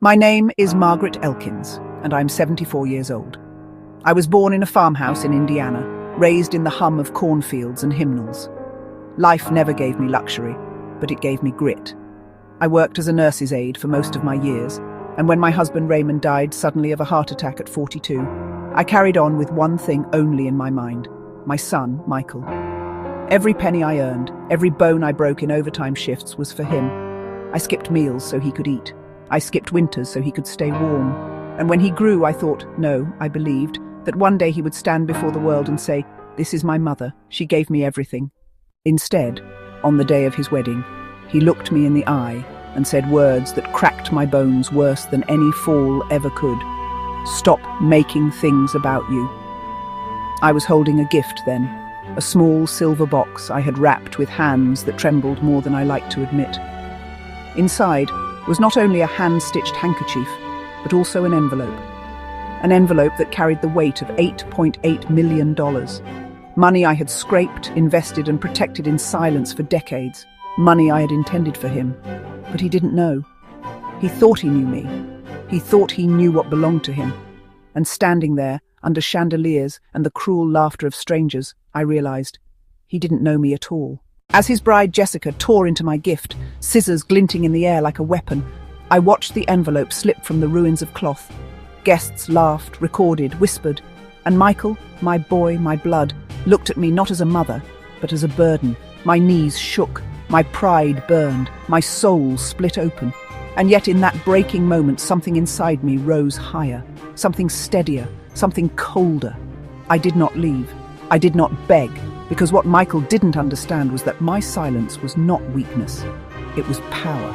My name is Margaret Elkins, and I'm 74 years old. I was born in a farmhouse in Indiana, raised in the hum of cornfields and hymnals. Life never gave me luxury, but it gave me grit. I worked as a nurse's aide for most of my years, and when my husband Raymond died suddenly of a heart attack at 42, I carried on with one thing only in my mind: my son, Michael. Every penny I earned, every bone I broke in overtime shifts was for him. I skipped meals so he could eat. I skipped winters so he could stay warm. And when he grew, I thought, no, I believed, that one day he would stand before the world and say, "This is my mother, she gave me everything." Instead, on the day of his wedding, he looked me in the eye and said words that cracked my bones worse than any fall ever could. "Stop making things about you." I was holding a gift then, a small silver box I had wrapped with hands that trembled more than I liked to admit. Inside was not only a hand-stitched handkerchief, but also an envelope. An envelope that carried the weight of $8.8 million. Money I had scraped, invested and protected in silence for decades. Money I had intended for him. But he didn't know. He thought he knew me. He thought he knew what belonged to him. And standing there, under chandeliers and the cruel laughter of strangers, I realized he didn't know me at all. As his bride Jessica tore into my gift, scissors glinting in the air like a weapon, I watched the envelope slip from the ruins of cloth. Guests laughed, recorded, whispered, and Michael, my boy, my blood, looked at me not as a mother, but as a burden. My knees shook, my pride burned, my soul split open. And yet in that breaking moment, something inside me rose higher, something steadier, something colder. I did not leave. I did not beg, because what Michael didn't understand was that my silence was not weakness. It was power,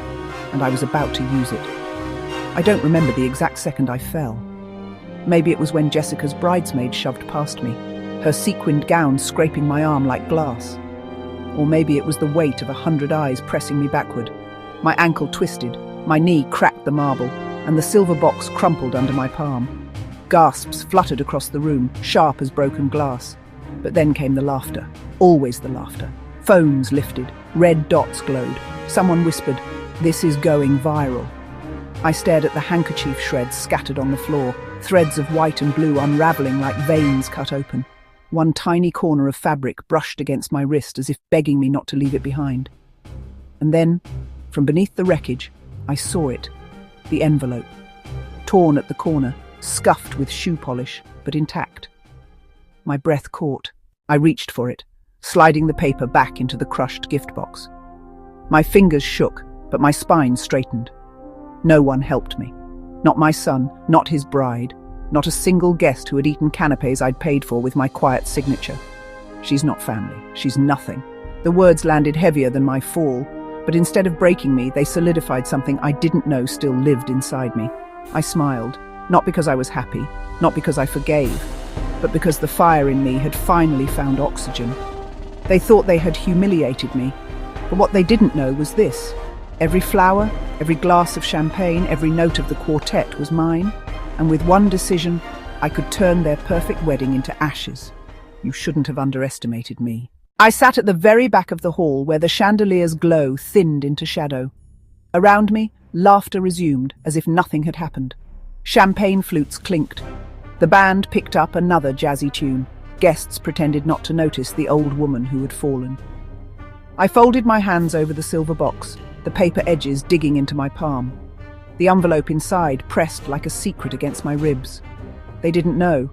and I was about to use it. I don't remember the exact second I fell. Maybe it was when Jessica's bridesmaid shoved past me, her sequined gown scraping my arm like glass. Or maybe it was the weight of 100 eyes pressing me backward. My ankle twisted, my knee cracked the marble, and the silver box crumpled under my palm. Gasps fluttered across the room, sharp as broken glass. But then came the laughter, always the laughter. Phones lifted, red dots glowed. Someone whispered, "This is going viral." I stared at the handkerchief shreds scattered on the floor, threads of white and blue unraveling like veins cut open. One tiny corner of fabric brushed against my wrist as if begging me not to leave it behind. And then, from beneath the wreckage, I saw it, the envelope, torn at the corner, scuffed with shoe polish, but intact. My breath caught. I reached for it, sliding the paper back into the crushed gift box. My fingers shook, but my spine straightened. No one helped me. Not my son, not his bride, not a single guest who had eaten canapes I'd paid for with my quiet signature. She's not family. She's nothing. The words landed heavier than my fall, but instead of breaking me, they solidified something I didn't know still lived inside me. I smiled, not because I was happy, not because I forgave, but because the fire in me had finally found oxygen. They thought they had humiliated me, but what they didn't know was this. Every flower, every glass of champagne, every note of the quartet was mine, and with one decision, I could turn their perfect wedding into ashes. You shouldn't have underestimated me. I sat at the very back of the hall where the chandelier's glow thinned into shadow. Around me, laughter resumed as if nothing had happened. Champagne flutes clinked. The band picked up another jazzy tune. Guests pretended not to notice the old woman who had fallen. I folded my hands over the silver box, the paper edges digging into my palm. The envelope inside pressed like a secret against my ribs. They didn't know.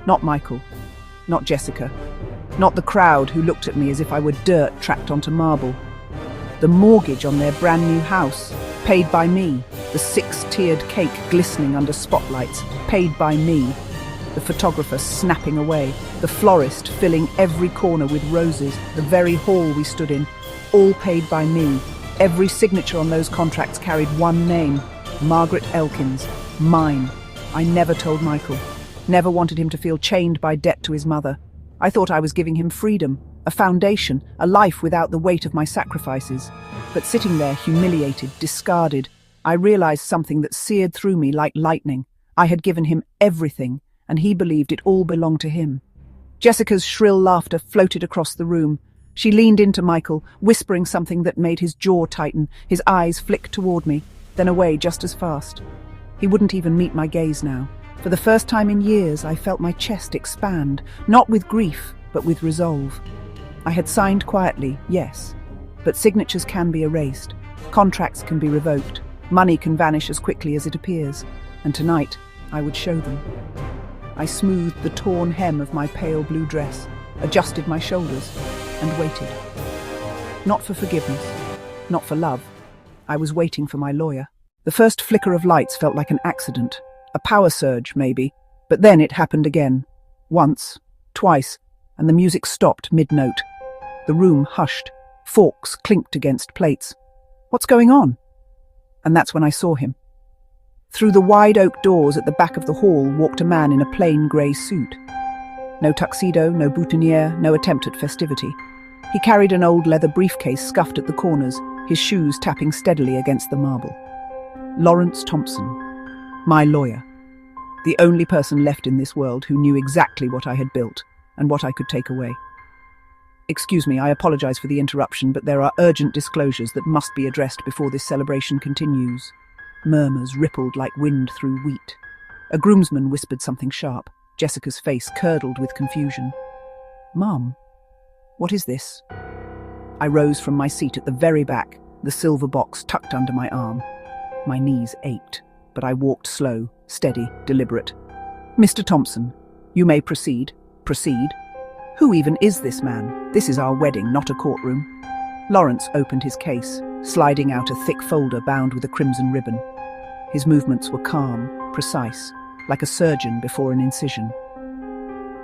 Not Michael. Not Jessica. Not the crowd who looked at me as if I were dirt tracked onto marble. The mortgage on their brand new house, paid by me. The 6-tiered cake glistening under spotlights, paid by me. The photographer snapping away, the florist filling every corner with roses, the very hall we stood in, all paid by me. Every signature on those contracts carried one name, Margaret Elkins, mine. I never told Michael, never wanted him to feel chained by debt to his mother. I thought I was giving him freedom, a foundation, a life without the weight of my sacrifices. But sitting there, humiliated, discarded, I realized something that seared through me like lightning. I had given him everything, and he believed it all belonged to him. Jessica's shrill laughter floated across the room. She leaned into Michael, whispering something that made his jaw tighten. His eyes flicked toward me, then away just as fast. He wouldn't even meet my gaze now. For the first time in years, I felt my chest expand, not with grief, but with resolve. I had signed quietly, yes, but signatures can be erased, contracts can be revoked, money can vanish as quickly as it appears, and tonight I would show them. I smoothed the torn hem of my pale blue dress, adjusted my shoulders, and waited. Not for forgiveness, not for love. I was waiting for my lawyer. The first flicker of lights felt like an accident, a power surge, maybe, but then it happened again. Once, twice, and the music stopped mid-note. The room hushed. Forks clinked against plates. What's going on? And that's when I saw him. Through the wide oak doors at the back of the hall walked a man in a plain grey suit. No tuxedo, no boutonniere, no attempt at festivity. He carried an old leather briefcase scuffed at the corners, his shoes tapping steadily against the marble. Lawrence Thompson, my lawyer. The only person left in this world who knew exactly what I had built and what I could take away. Excuse me, I apologize for the interruption, but there are urgent disclosures that must be addressed before this celebration continues. Murmurs rippled like wind through wheat. A groomsman whispered something sharp. Jessica's face curdled with confusion. Mum, what is this? I rose from my seat at the very back, the silver box tucked under my arm. My knees ached, but I walked slow, steady, deliberate. Mr. Thompson, you may proceed. Proceed? Who even is this man? This is our wedding, not a courtroom. Lawrence opened his case, sliding out a thick folder bound with a crimson ribbon. His movements were calm, precise, like a surgeon before an incision.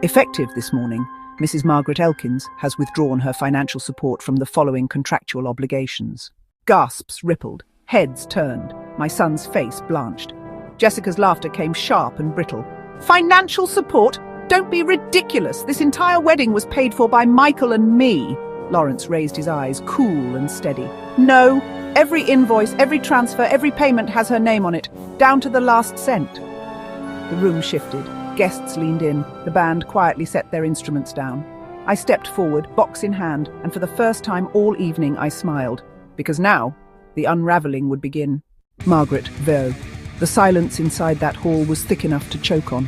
Effective this morning, Mrs. Margaret Elkins has withdrawn her financial support from the following contractual obligations. Gasps rippled, heads turned, my son's face blanched. Jessica's laughter came sharp and brittle. Financial support? Don't be ridiculous! This entire wedding was paid for by Michael and me. Lawrence raised his eyes, cool and steady. No, every invoice, every transfer, every payment has her name on it, down to the last cent. The room shifted. Guests leaned in. The band quietly set their instruments down. I stepped forward, box in hand, and for the first time all evening I smiled, because now the unravelling would begin. Margaret Vaux. The silence inside that hall was thick enough to choke on.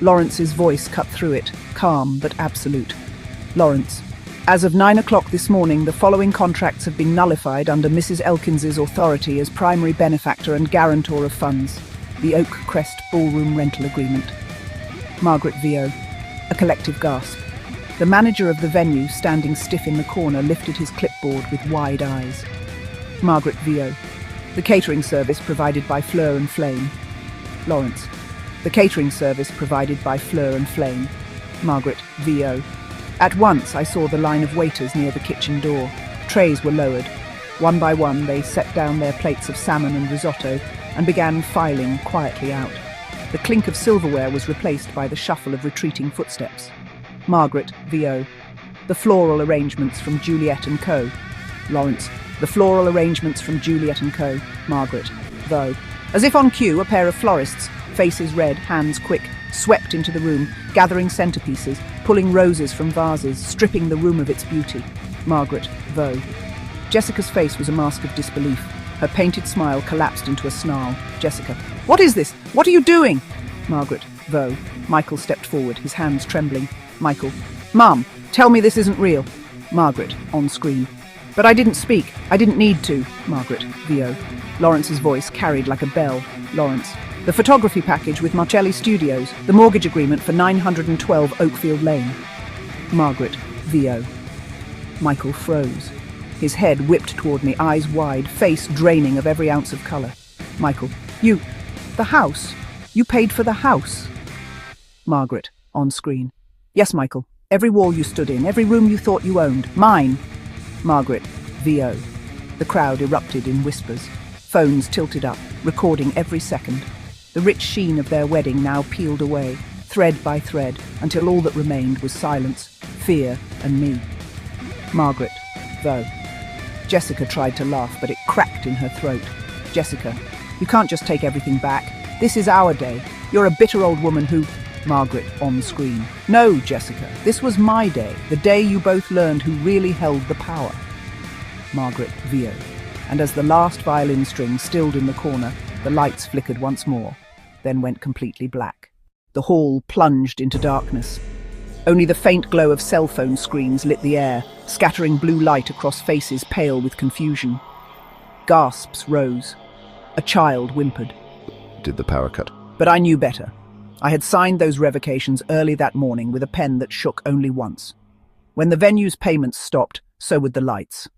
Lawrence's voice cut through it, calm but absolute. Lawrence. As of 9 o'clock this morning, the following contracts have been nullified under Mrs. Elkins's authority as primary benefactor and guarantor of funds. The Oak Crest Ballroom Rental Agreement. Margaret Vaux. A collective gasp. The manager of the venue, standing stiff in the corner, lifted his clipboard with wide eyes. Margaret Vaux. The catering service provided by Fleur and Flame. Lawrence. The catering service provided by Fleur and Flame. Margaret Vaux. At once I saw the line of waiters near the kitchen door. Trays were lowered. One by one they set down their plates of salmon and risotto and began filing quietly out. The clink of silverware was replaced by the shuffle of retreating footsteps. Margaret Vaux. The floral arrangements from Juliet & Co. Lawrence. The floral arrangements from Juliet & Co. Margaret Vaux. As if on cue, a pair of florists, faces red, hands quick, swept into the room, gathering centerpieces, pulling roses from vases, stripping the room of its beauty. Margaret Vaux. Jessica's face was a mask of disbelief. Her painted smile collapsed into a snarl. Jessica. What is this? What are you doing? Margaret Vaux. Michael stepped forward, his hands trembling. Michael. Mum, tell me this isn't real. Margaret, on screen. But I didn't speak. I didn't need to. Margaret Vaux. Lawrence's voice carried like a bell. Lawrence. The photography package with Marcelli Studios. The mortgage agreement for 912 Oakfield Lane. Margaret Vaux. Michael froze. His head whipped toward me, eyes wide, face draining of every ounce of colour. Michael. You. The house. You paid for the house. Margaret, on screen. Yes, Michael. Every wall you stood in, every room you thought you owned. Mine. Margaret Vaux. The crowd erupted in whispers. Phones tilted up, recording every second. The rich sheen of their wedding now peeled away, thread by thread, until all that remained was silence, fear, and me. Margaret Vaux. Jessica tried to laugh, but it cracked in her throat. Jessica. You can't just take everything back. This is our day. You're a bitter old woman who... Margaret, on screen. No, Jessica, this was my day, the day you both learned who really held the power. Margaret Vaux. And as the last violin string stilled in the corner, the lights flickered once more. then went completely black. The hall plunged into darkness. Only the faint glow of cell phone screens lit the air, scattering blue light across faces pale with confusion. Gasps rose. A child whimpered. Did the power cut? But I knew better. I had signed those revocations early that morning with a pen that shook only once. When the venue's payments stopped, so would the lights.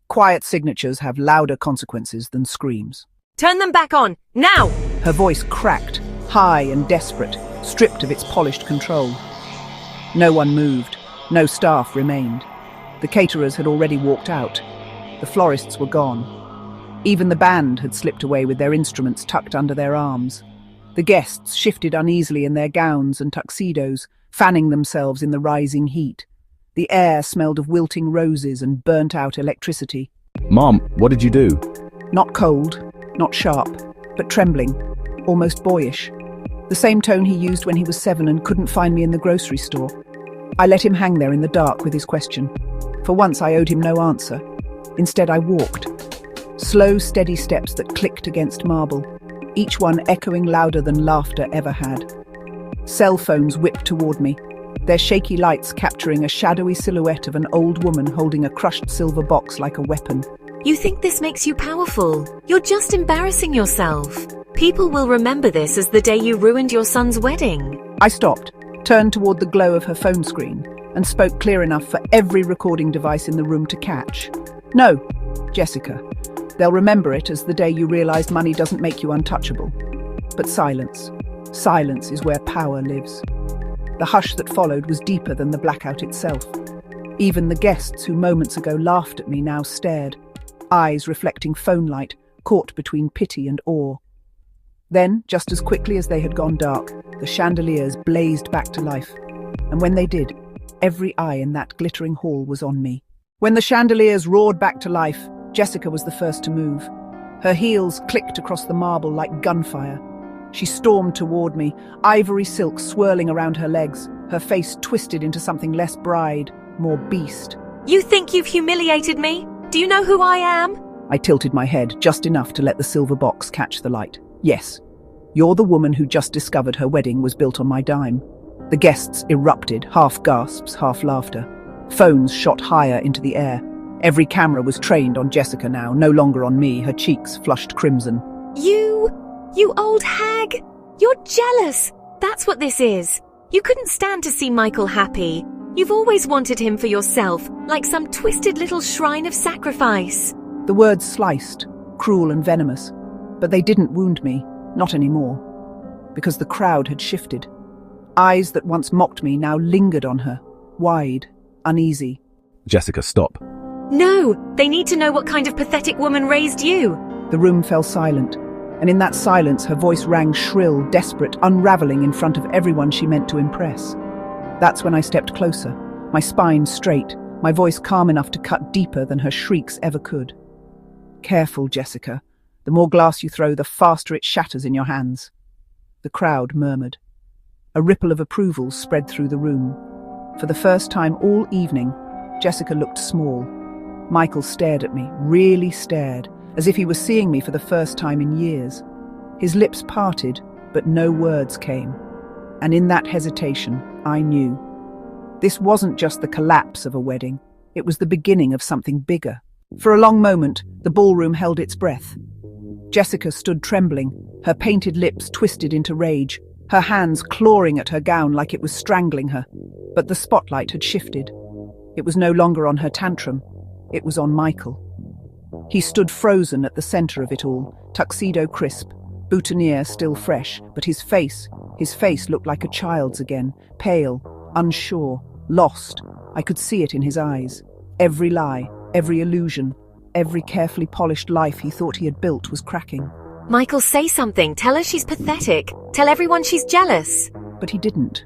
Quiet signatures have louder consequences than screams. Turn them back on, now! Her voice cracked, high and desperate, stripped of its polished control. No one moved. No staff remained. The caterers had already walked out. The florists were gone. Even the band had slipped away with their instruments tucked under their arms. The guests shifted uneasily in their gowns and tuxedos, fanning themselves in the rising heat. The air smelled of wilting roses and burnt-out electricity. Mom, what did you do? Not cold, not sharp, but trembling, almost boyish. The same tone he used when he was 7 and couldn't find me in the grocery store. I let him hang there in the dark with his question. For once I owed him no answer. Instead I walked. Slow, steady steps that clicked against marble, each one echoing louder than laughter ever had. Cell phones whipped toward me, their shaky lights capturing a shadowy silhouette of an old woman holding a crushed silver box like a weapon. You think this makes you powerful? You're just embarrassing yourself. People will remember this as the day you ruined your son's wedding. I stopped, turned toward the glow of her phone screen, and spoke clear enough for every recording device in the room to catch. No, Jessica. They'll remember it as the day you realized money doesn't make you untouchable. But silence. Silence is where power lives. The hush that followed was deeper than the blackout itself. Even the guests who moments ago laughed at me now stared, eyes reflecting phone light, caught between pity and awe. Then, just as quickly as they had gone dark, the chandeliers blazed back to life. And when they did, every eye in that glittering hall was on me. When the chandeliers roared back to life, Jessica was the first to move. Her heels clicked across the marble like gunfire. She stormed toward me, ivory silk swirling around her legs, her face twisted into something less bride, more beast. You think you've humiliated me? Do you know who I am? I tilted my head just enough to let the silver box catch the light. Yes, you're the woman who just discovered her wedding was built on my dime. The guests erupted, half gasps, half laughter. Phones shot higher into the air. Every camera was trained on Jessica now, no longer on me, her cheeks flushed crimson. You old hag! You're jealous! That's what this is. You couldn't stand to see Michael happy. You've always wanted him for yourself, like some twisted little shrine of sacrifice. The words sliced, cruel and venomous, but they didn't wound me, not anymore, because the crowd had shifted. Eyes that once mocked me now lingered on her, wide, uneasy. Jessica, stop. No, they need to know what kind of pathetic woman raised you. The room fell silent, and in that silence her voice rang shrill, desperate, unraveling in front of everyone she meant to impress. That's when I stepped closer, my spine straight, my voice calm enough to cut deeper than her shrieks ever could. Careful, Jessica. The more glass you throw, the faster it shatters in your hands. The crowd murmured. A ripple of approval spread through the room. For the first time all evening, Jessica looked small. Michael stared at me, really stared, as if he was seeing me for the first time in years. His lips parted, but no words came. And in that hesitation, I knew. This wasn't just the collapse of a wedding. It was the beginning of something bigger. For a long moment, the ballroom held its breath. Jessica stood trembling, her painted lips twisted into rage, her hands clawing at her gown like it was strangling her. But the spotlight had shifted. It was no longer on her tantrum. It was on Michael. He stood frozen at the center of it all, tuxedo crisp, boutonniere still fresh, but his face looked like a child's again, pale, unsure, lost. I could see it in his eyes. Every lie, every illusion, every carefully polished life he thought he had built was cracking. Michael, say something. Tell her she's pathetic. Tell everyone she's jealous. But he didn't.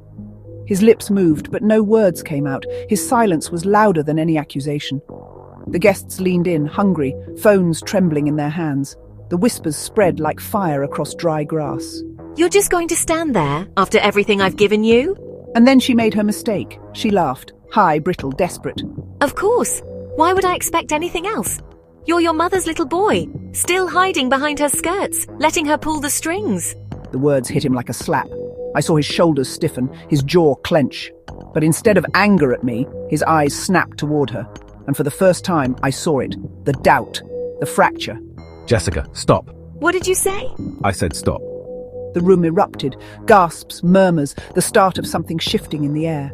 His lips moved, but no words came out. His silence was louder than any accusation. The guests leaned in, hungry, phones trembling in their hands. The whispers spread like fire across dry grass. You're just going to stand there after everything I've given you? And then she made her mistake. She laughed, high, brittle, desperate. Of course. Why would I expect anything else? You're your mother's little boy, still hiding behind her skirts, letting her pull the strings. The words hit him like a slap. I saw his shoulders stiffen, his jaw clench. But instead of anger at me, his eyes snapped toward her. And for the first time, I saw it. The doubt. The fracture. Jessica, stop. What did you say? I said stop. The room erupted. Gasps, murmurs, the start of something shifting in the air.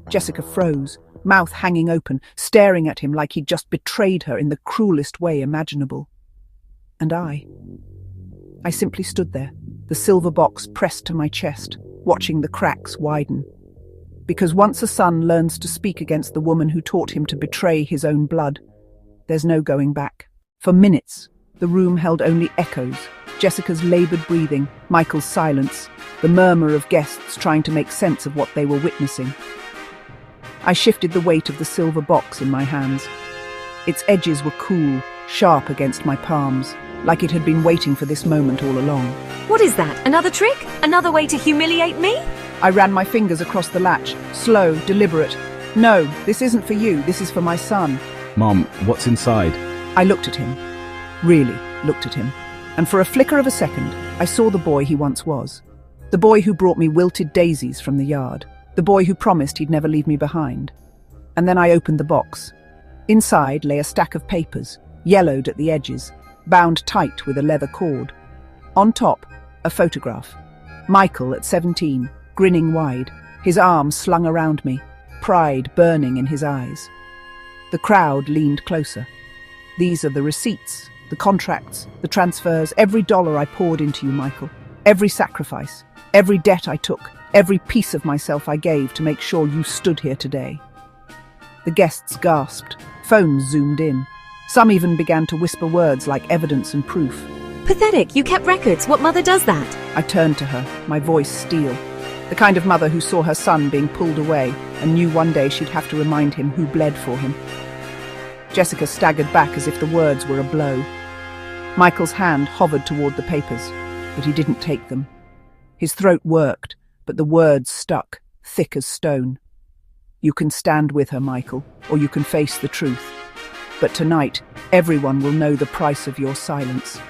Jessica froze, mouth hanging open, staring at him like he'd just betrayed her in the cruelest way imaginable. And I simply stood there, the silver box pressed to my chest, watching the cracks widen. Because once a son learns to speak against the woman who taught him to betray his own blood, there's no going back. For minutes, the room held only echoes, Jessica's laboured breathing, Michael's silence, the murmur of guests trying to make sense of what they were witnessing. I shifted the weight of the silver box in my hands. Its edges were cool, sharp against my palms, like it had been waiting for this moment all along. What is that? Another trick? Another way to humiliate me? I ran my fingers across the latch, slow, deliberate. No, this isn't for you, this is for my son. Mom, what's inside? I looked at him, really looked at him, and for a flicker of a second, I saw the boy he once was. The boy who brought me wilted daisies from the yard. The boy who promised he'd never leave me behind. And then I opened the box. Inside lay a stack of papers, yellowed at the edges, bound tight with a leather cord. On top, a photograph. Michael at 17, grinning wide, his arms slung around me, pride burning in his eyes. The crowd leaned closer. These are the receipts, the contracts, the transfers, every dollar I poured into you, Michael. Every sacrifice, every debt I took, every piece of myself I gave to make sure you stood here today. The guests gasped. Phones zoomed in. Some even began to whisper words like evidence and proof. Pathetic, you kept records. What mother does that? I turned to her, my voice steel. The kind of mother who saw her son being pulled away and knew one day she'd have to remind him who bled for him. Jessica staggered back as if the words were a blow. Michael's hand hovered toward the papers, but he didn't take them. His throat worked, but the words stuck, thick as stone. You can stand with her, Michael, or you can face the truth. But tonight, everyone will know the price of your silence.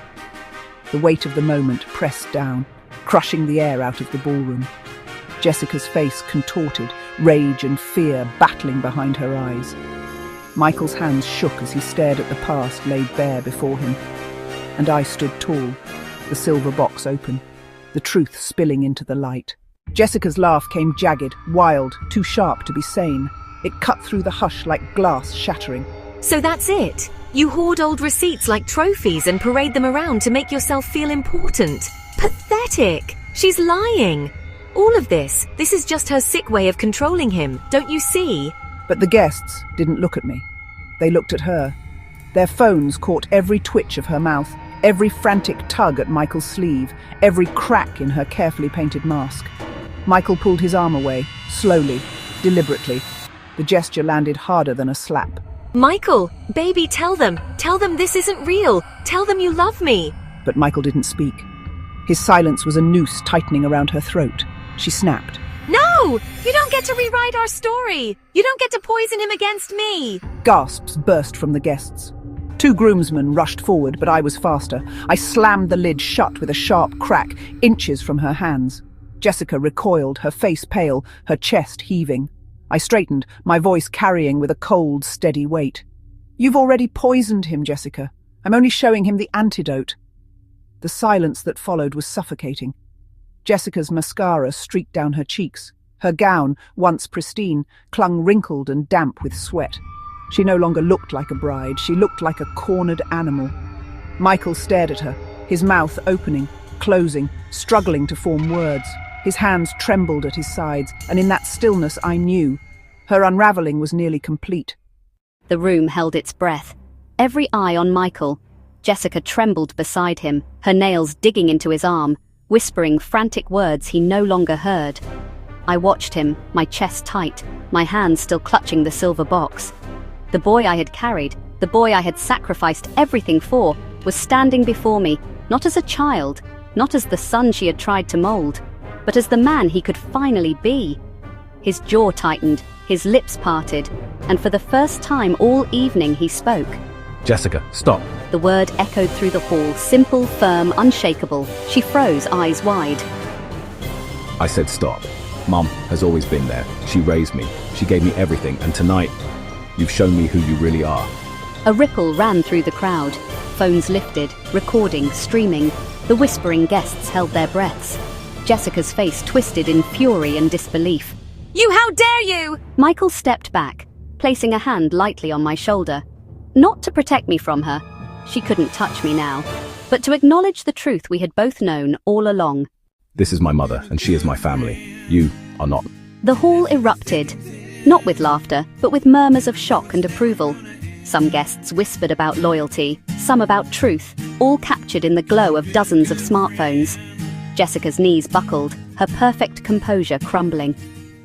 The weight of the moment pressed down, crushing the air out of the ballroom. Jessica's face contorted, rage and fear battling behind her eyes. Michael's hands shook as he stared at the past laid bare before him. And I stood tall, the silver box open, the truth spilling into the light. Jessica's laugh came jagged, wild, too sharp to be sane. It cut through the hush like glass shattering. So that's it? You hoard old receipts like trophies and parade them around to make yourself feel important. Pathetic! She's lying. All of this is just her sick way of controlling him, don't you see? But the guests didn't look at me. They looked at her. Their phones caught every twitch of her mouth, every frantic tug at Michael's sleeve, every crack in her carefully painted mask. Michael pulled his arm away, slowly, deliberately. The gesture landed harder than a slap. Michael, baby, tell them this isn't real. Tell them you love me. But Michael didn't speak. His silence was a noose tightening around her throat. She snapped. No! You don't get to rewrite our story. You don't get to poison him against me. Gasps burst from the guests. 2 groomsmen rushed forward, but I was faster. I slammed the lid shut with a sharp crack, inches from her hands. Jessica recoiled, her face pale, her chest heaving. I straightened, my voice carrying with a cold, steady weight. You've already poisoned him, Jessica. I'm only showing him the antidote. The silence that followed was suffocating. Jessica's mascara streaked down her cheeks. Her gown, once pristine, clung wrinkled and damp with sweat. She no longer looked like a bride. She looked like a cornered animal. Michael stared at her, his mouth opening, closing, struggling to form words. His hands trembled at his sides, and in that stillness I knew. Her unravelling was nearly complete. The room held its breath. Every eye on Michael. Jessica trembled beside him, her nails digging into his arm, whispering frantic words he no longer heard. I watched him, my chest tight, my hands still clutching the silver box. The boy I had carried, the boy I had sacrificed everything for, was standing before me, not as a child, not as the son she had tried to mold, but as the man he could finally be. His jaw tightened, his lips parted, and for the first time all evening he spoke. Jessica, stop. The word echoed through the hall, simple, firm, unshakable. She froze, eyes wide. I said stop. Mum has always been there. She raised me. She gave me everything. And tonight, you've shown me who you really are. A ripple ran through the crowd. Phones lifted, recording, streaming. The whispering guests held their breaths. Jessica's face twisted in fury and disbelief. You, how dare you! Michael stepped back, placing a hand lightly on my shoulder. Not to protect me from her. She couldn't touch me now. But to acknowledge the truth we had both known all along. This is my mother, and she is my family. You are not. The hall erupted. Not with laughter, but with murmurs of shock and approval. Some guests whispered about loyalty, some about truth, all captured in the glow of dozens of smartphones. Jessica's knees buckled, her perfect composure crumbling.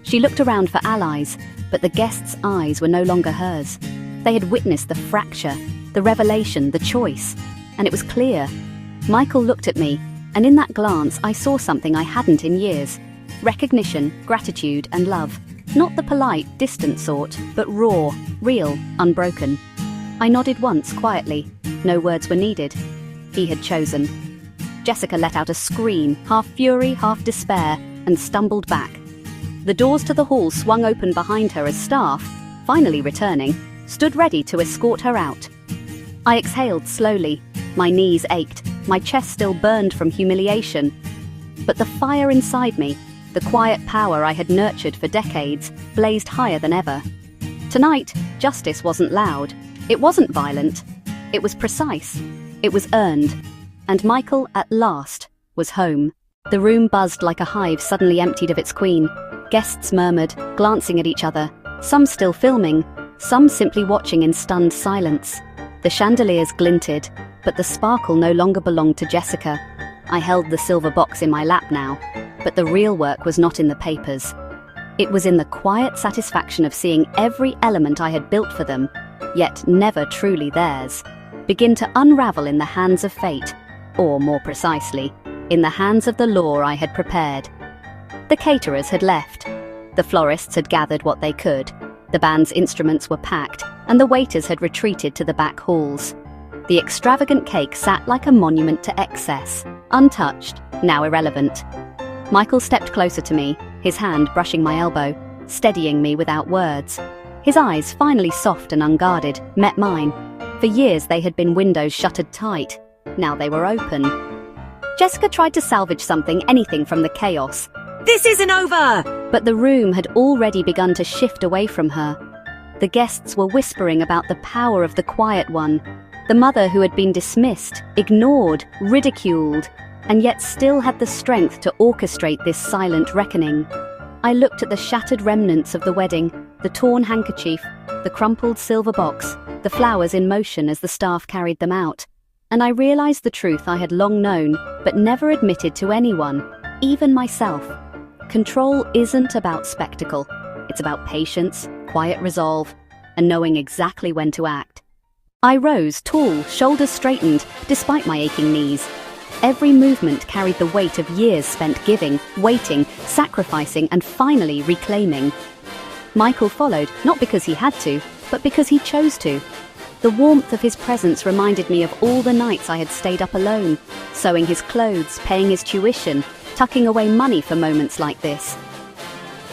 She looked around for allies, but the guests' eyes were no longer hers. They had witnessed the fracture, the revelation, the choice, and it was clear. Michael looked at me, and in that glance I saw something I hadn't in years. Recognition, gratitude, and love. Not the polite, distant sort, but raw, real, unbroken. I nodded once quietly. No words were needed. He had chosen. Jessica let out a scream, half fury, half despair, and stumbled back. The doors to the hall swung open behind her as staff, finally returning, stood ready to escort her out. I exhaled slowly. My knees ached, my chest still burned from humiliation. But the fire inside me, the quiet power I had nurtured for decades, blazed higher than ever. Tonight, justice wasn't loud. It wasn't violent. It was precise. It was earned. And Michael, at last, was home. The room buzzed like a hive suddenly emptied of its queen. Guests murmured, glancing at each other, some still filming, some simply watching in stunned silence. The chandeliers glinted, but the sparkle no longer belonged to Jessica. I held the silver box in my lap now, but the real work was not in the papers. It was in the quiet satisfaction of seeing every element I had built for them, yet never truly theirs, begin to unravel in the hands of fate, or more precisely, in the hands of the law I had prepared. The caterers had left. The florists had gathered what they could. The band's instruments were packed, and the waiters had retreated to the back halls. The extravagant cake sat like a monument to excess, untouched, now irrelevant. Michael stepped closer to me, his hand brushing my elbow, steadying me without words. His eyes, finally soft and unguarded, met mine. For years they had been windows shuttered tight. Now they were open. Jessica tried to salvage something, anything from the chaos. This isn't over! But the room had already begun to shift away from her. The guests were whispering about the power of the quiet one, the mother who had been dismissed, ignored, ridiculed, and yet still had the strength to orchestrate this silent reckoning. I looked at the shattered remnants of the wedding, the torn handkerchief, the crumpled silver box, the flowers in motion as the staff carried them out, and I realized the truth I had long known, but never admitted to anyone, even myself. Control isn't about spectacle. It's about patience, quiet resolve, and knowing exactly when to act. I rose, tall, shoulders straightened, despite my aching knees. Every movement carried the weight of years spent giving, waiting, sacrificing, and finally reclaiming. Michael followed, not because he had to, but because he chose to. The warmth of his presence reminded me of all the nights I had stayed up alone, sewing his clothes, paying his tuition, tucking away money for moments like this.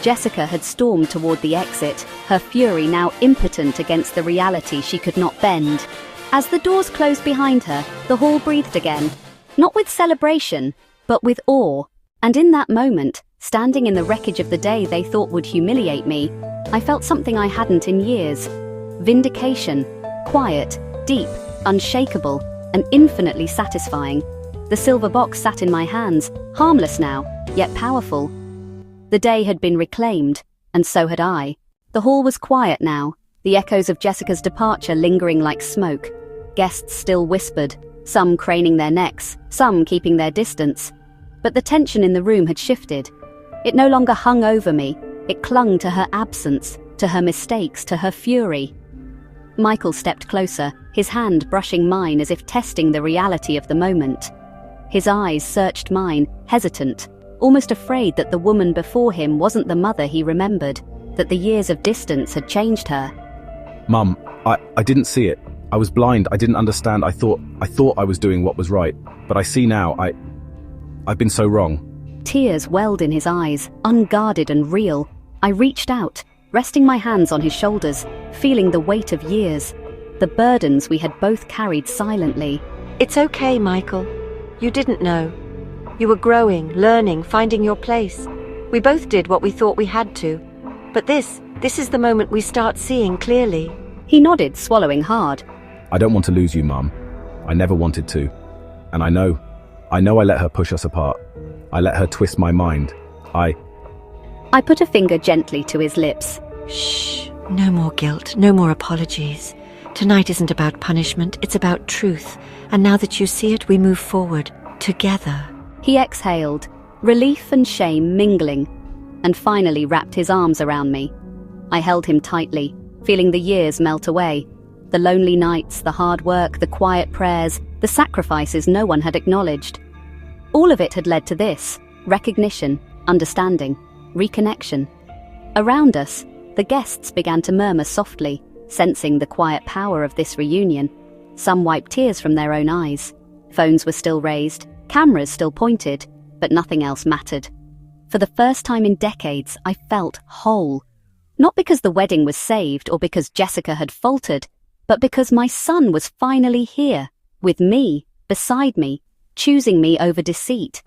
Jessica had stormed toward the exit, her fury now impotent against the reality she could not bend. As the doors closed behind her, the hall breathed again, not with celebration, but with awe. And in that moment, standing in the wreckage of the day they thought would humiliate me, I felt something I hadn't in years. Vindication, quiet, deep, unshakable, and infinitely satisfying. The silver box sat in my hands, harmless now, yet powerful. The day had been reclaimed, and so had I. The hall was quiet now, the echoes of Jessica's departure lingering like smoke. Guests still whispered, some craning their necks, some keeping their distance. But the tension in the room had shifted. It no longer hung over me. It clung to her absence, to her mistakes, to her fury. Michael stepped closer, his hand brushing mine as if testing the reality of the moment. His eyes searched mine, hesitant, almost afraid that the woman before him wasn't the mother he remembered, that the years of distance had changed her. Mum, I didn't see it. I was blind. I didn't understand. I thought I was doing what was right. But I see now. I've been so wrong. Tears welled in his eyes, unguarded and real. I reached out, resting my hands on his shoulders, feeling the weight of years, the burdens we had both carried silently. It's okay, Michael. You didn't know. You were growing, learning, finding your place. We both did what we thought we had to. But this is the moment we start seeing clearly. He nodded, swallowing hard. I don't want to lose you, Mum. I never wanted to. And I know I let her push us apart. I let her twist my mind. I put a finger gently to his lips. Shh. No more guilt, no more apologies. Tonight isn't about punishment, it's about truth. And now that you see it, we move forward, together. He exhaled, relief and shame mingling, and finally wrapped his arms around me. I held him tightly, feeling the years melt away. The lonely nights, the hard work, the quiet prayers, the sacrifices no one had acknowledged. All of it had led to this: recognition, understanding, reconnection. Around us, the guests began to murmur softly, sensing the quiet power of this reunion. Some wiped tears from their own eyes. Phones were still raised, cameras still pointed, but nothing else mattered. For the first time in decades, I felt whole. Not because the wedding was saved or because Jessica had faltered, but because my son was finally here, with me, beside me, choosing me over deceit.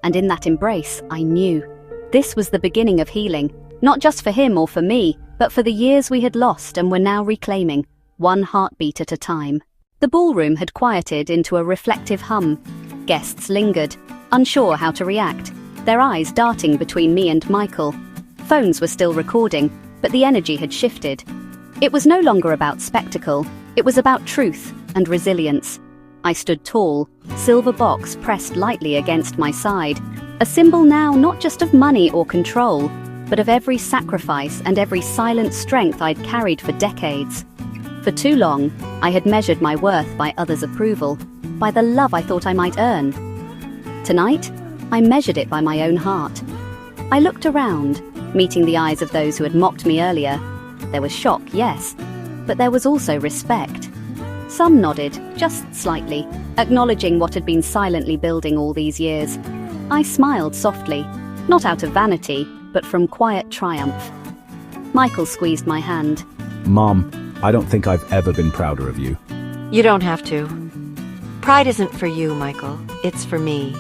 And in that embrace, I knew. This was the beginning of healing, not just for him or for me, but for the years we had lost and were now reclaiming, one heartbeat at a time. The ballroom had quieted into a reflective hum. Guests lingered, unsure how to react, their eyes darting between me and Michael. Phones were still recording, but the energy had shifted. It was no longer about spectacle, it was about truth and resilience. I stood tall, silver box pressed lightly against my side, a symbol now not just of money or control, but of every sacrifice and every silent strength I'd carried for decades. For too long, I had measured my worth by others' approval, by the love I thought I might earn. Tonight, I measured it by my own heart. I looked around, meeting the eyes of those who had mocked me earlier. There was shock, yes, but there was also respect. Some nodded, just slightly, acknowledging what had been silently building all these years. I smiled softly, not out of vanity, but from quiet triumph. Michael squeezed my hand. Mom, I don't think I've ever been prouder of you. You don't have to. Pride isn't for you, Michael. It's for me.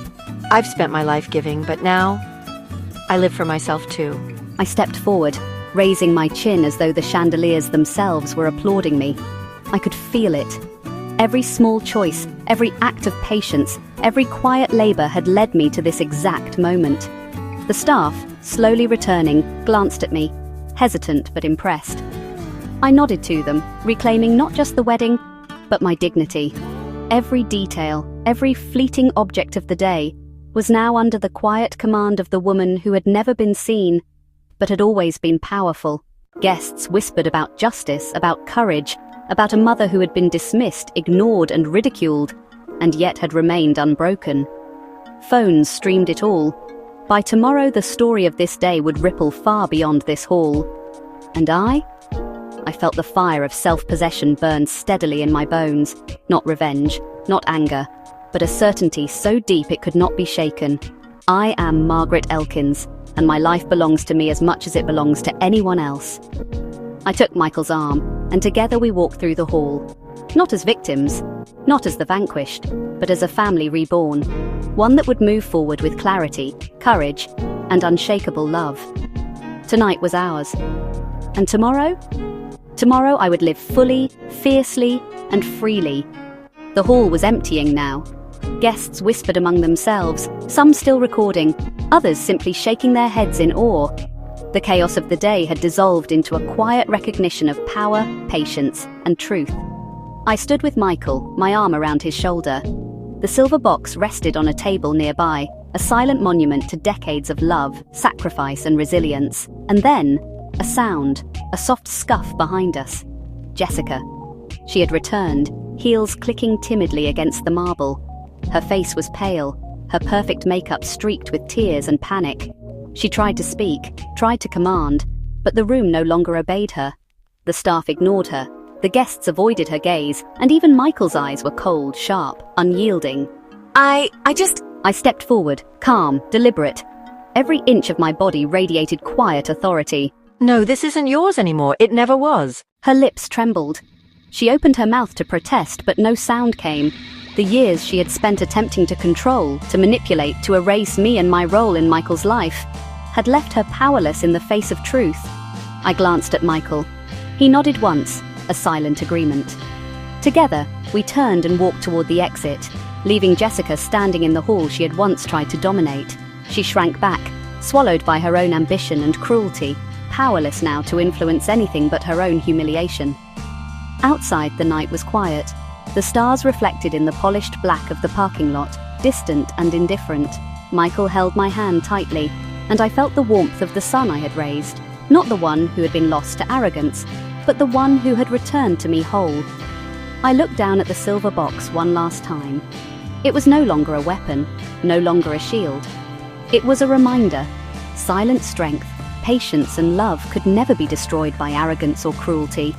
I've spent my life giving, but now I live for myself too. I stepped forward, raising my chin as though the chandeliers themselves were applauding me. I could feel it. Every small choice, every act of patience, every quiet labor had led me to this exact moment. The staff, slowly returning, glanced at me, hesitant but impressed. I nodded to them, reclaiming not just the wedding, but my dignity. Every detail, every fleeting object of the day, was now under the quiet command of the woman who had never been seen, but had always been powerful. Guests whispered about justice, about courage, about a mother who had been dismissed, ignored and ridiculed, and yet had remained unbroken. Phones streamed it all. By tomorrow, the story of this day would ripple far beyond this hall. And I felt the fire of self-possession burn steadily in my bones. Not revenge, not anger, but a certainty so deep it could not be shaken. I am Margaret Elkins, and my life belongs to me as much as it belongs to anyone else. I took Michael's arm, and together we walked through the hall. Not as victims, not as the vanquished, but as a family reborn. One that would move forward with clarity, courage, and unshakable love. Tonight was ours. And tomorrow? Tomorrow I would live fully, fiercely, and freely. The hall was emptying now. Guests whispered among themselves, some still recording, others simply shaking their heads in awe. The chaos of the day had dissolved into a quiet recognition of power, patience, and truth. I stood with Michael, my arm around his shoulder. The silver box rested on a table nearby, a silent monument to decades of love, sacrifice, and resilience. And then, a sound, a soft scuff behind us. Jessica. She had returned, heels clicking timidly against the marble. Her face was pale, her perfect makeup streaked with tears and panic. She tried to speak, tried to command, but the room no longer obeyed her. The staff ignored her, The guests avoided her gaze, and even Michael's eyes were cold, sharp, unyielding. I stepped forward, calm, deliberate. Every inch of my body radiated quiet authority. No, this isn't yours anymore. It never was. Her lips trembled. She opened her mouth to protest, but no sound came. The years she had spent attempting to control, to manipulate, to erase me and my role in Michael's life, had left her powerless in the face of truth. I glanced at Michael. He nodded once, a silent agreement. Together, we turned and walked toward the exit, leaving Jessica standing in the hall she had once tried to dominate. She shrank back, swallowed by her own ambition and cruelty, powerless now to influence anything but her own humiliation. Outside, the night was quiet. The stars reflected in the polished black of the parking lot, distant and indifferent. Michael held my hand tightly, and I felt the warmth of the sun I had raised, not the one who had been lost to arrogance, but the one who had returned to me whole. I looked down at the silver box one last time. It was no longer a weapon, no longer a shield. It was a reminder. Silent strength, patience and love could never be destroyed by arrogance or cruelty.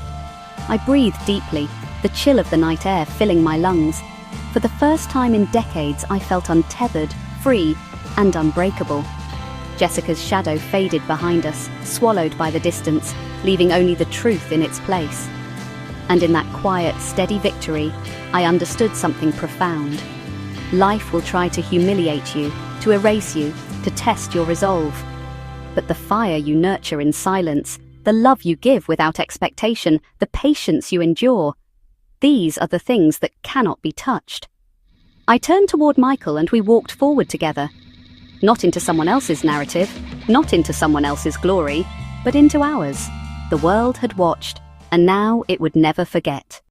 I breathed deeply, the chill of the night air filling my lungs. For the first time in decades, I felt untethered, free, and unbreakable. Jessica's shadow faded behind us, swallowed by the distance, leaving only the truth in its place. And in that quiet, steady victory, I understood something profound. Life will try to humiliate you, to erase you, to test your resolve. But the fire you nurture in silence, the love you give without expectation, the patience you endure, these are the things that cannot be touched. I turned toward Michael and we walked forward together. Not into someone else's narrative, not into someone else's glory, but into ours. The world had watched, and now it would never forget.